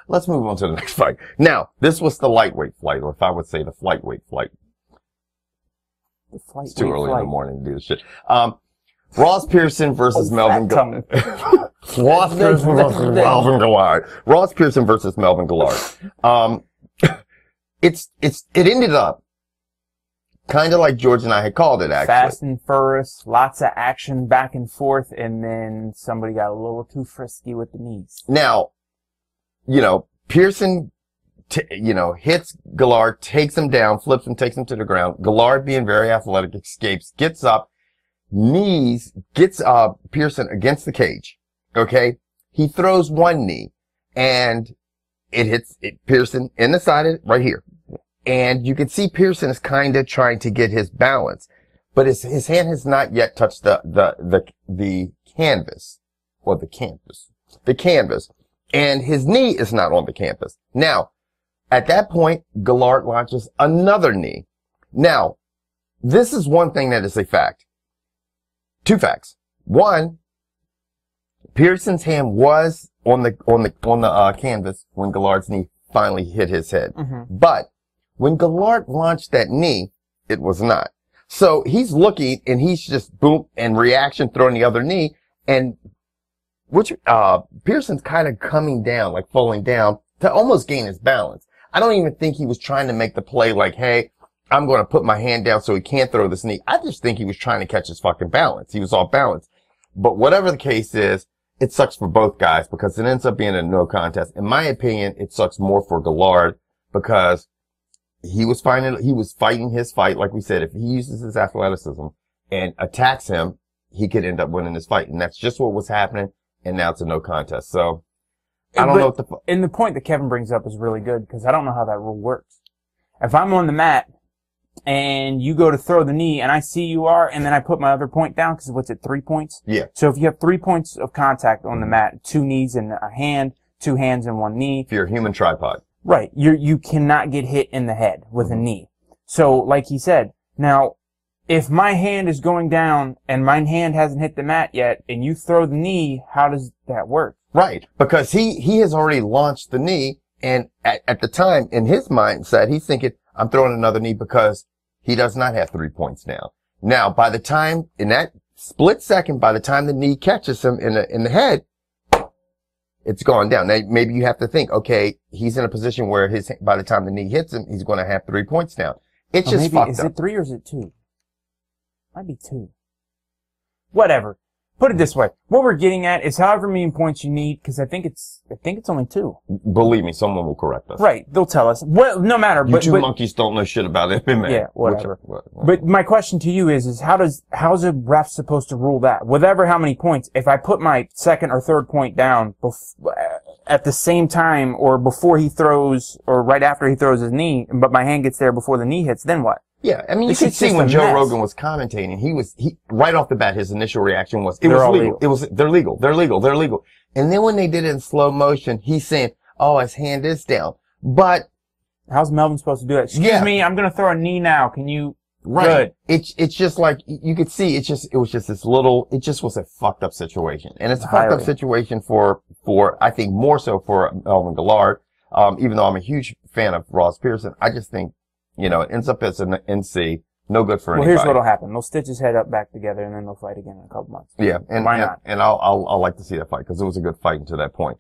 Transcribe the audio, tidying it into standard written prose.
let's move on to the next fight. Now, this was the lightweight fight, or if I would say the flyweight fight. It's too early in the morning to do this shit. Ross Pearson versus Melvin Guillard. Ross Pearson versus Melvin Guillard. Ross Pearson versus Melvin Guillard. It ended up kind of like George and I had called it, actually. Fast and furious, lots of action back and forth, and then somebody got a little too frisky with the knees. Now, Pearson, hits Guillard, takes him down, flips him, takes him to the ground. Guillard, being very athletic, escapes, gets up, gets Pearson against the cage. Okay? He throws one knee, and it hits Pearson in the side, right here. And you can see Pearson is kind of trying to get his balance, but his hand has not yet touched the canvas, or the canvas, and his knee is not on the canvas. Now, at that point, Guillard launches another knee. Now, this is one thing that is a fact. Two facts. One, Pearson's hand was on the canvas when Guillard's knee finally hit his head, but when Guillard launched that knee, it was not. So he's looking, and he's just boom, and reaction throwing the other knee, and Pearson's kind of coming down, like falling down, to almost gain his balance. I don't even think he was trying to make the play like, hey, I'm going to put my hand down so he can't throw this knee. I just think he was trying to catch his fucking balance. He was off balance. But whatever the case is, it sucks for both guys because it ends up being a no contest. In my opinion, it sucks more for Guillard because he was fighting his fight. Like we said, if he uses his athleticism and attacks him, he could end up winning this fight. And that's just what was happening. And now it's a no contest. So I don't know what and the point that Kevin brings up is really good because I don't know how that rule works. If I'm on the mat and you go to throw the knee and I see you are, and then I put my other point down because what's it, 3 points? Yeah. So if you have 3 points of contact on the mat, 2 knees and a hand, 2 hands and 1 knee. If you're a human tripod. Right. You cannot get hit in the head with a knee. So, like he said, now, if my hand is going down and my hand hasn't hit the mat yet and you throw the knee, how does that work? Right. Because he has already launched the knee, and at the time, in his mindset, he's thinking, I'm throwing another knee because he does not have 3 points now. Now, by the time, in that split second, by the time the knee catches him in the head, it's gone down. Now, maybe you have to think, okay, he's in a position where by the time the knee hits him, he's going to have 3 points now. It's just fucked up. Is it 3 or is it 2? Might be 2. Whatever. Put it this way. What we're getting at is however many points you need, because I think it's only 2. Believe me, someone will correct us. Right. They'll tell us. Well, no matter. You two monkeys don't know shit about MMA. Yeah, whatever. But my question to you is how's a ref supposed to rule that? Whatever how many points, if I put my second or third point down at the same time or before he throws or right after he throws his knee, but my hand gets there before the knee hits, then what? Yeah, I mean, you could see when Joe Rogan was commentating, he right off the bat, his initial reaction was, they're legal. And then when they did it in slow motion, he's saying, oh, his hand is down. But how's Melvin supposed to do that? Excuse me, I'm going to throw a knee now. Can you? Right. Good. It's just like, you could see, it was just a fucked up situation. And it's a fucked up situation for, I think more so for Melvin Guillard. Even though I'm a huge fan of Ross Pearson, I just think, it ends up as an NC. No good for anybody. Well, here's what'll happen. They'll stitch his head up back together and then they'll fight again in a couple months. Yeah. And why not? And I'll like to see that fight because it was a good fight until that point.